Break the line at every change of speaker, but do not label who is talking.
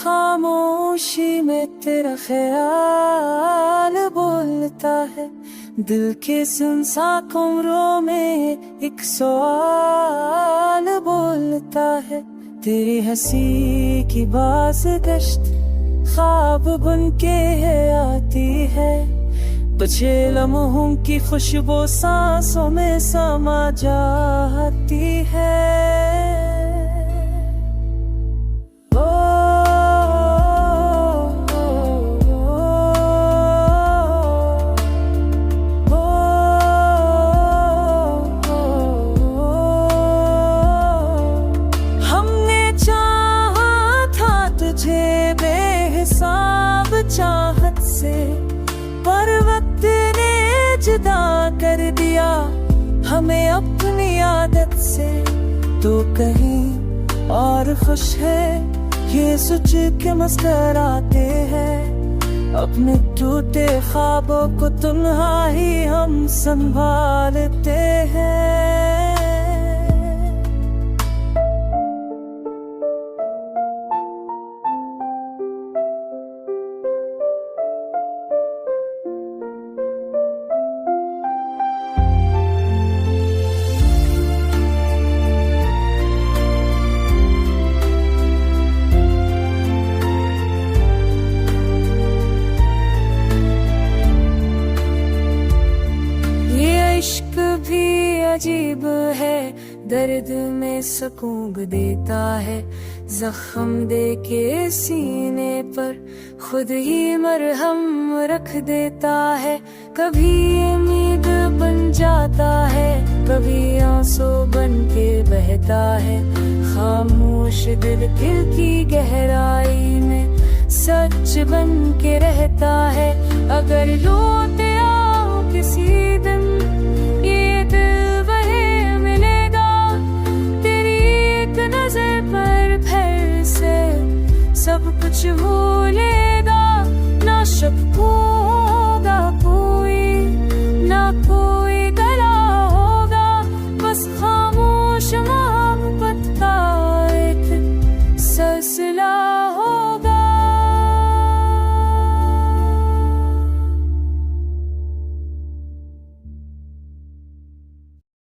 खामोशी में तेरा ख्याल बोलता है, दिल के सुनसान कमरों में एक सवाल बोलता है। तेरी हंसी की बाज़गश्त ख्वाब बन के आती है, बचे लम्हों की खुशबू सांसों में समा जाती है। चाहत से पर वक्त ने जुदा कर दिया हमें अपनी आदत से। तो कहीं और खुश है ये सोच के मुस्कुराते हैं, अपने टूटे ख्वाबों को तन्हा ही हम संभालते हैं। इश्क भी अजीब है, दर्द में सुकून देता है, जख्म दे के सीने पर खुद ही मरहम रख देता है। कभी उम्मीद बन जाता है, कभी आंसू बन के बहता है, खामोश दिल की गहराई में सच बन के रहता है। अगर रोते आओ किसी दिन ये दिल वही मिलेगा, तेरी एक नजर पर फिर से सब कुछ भूलेगा। ना शक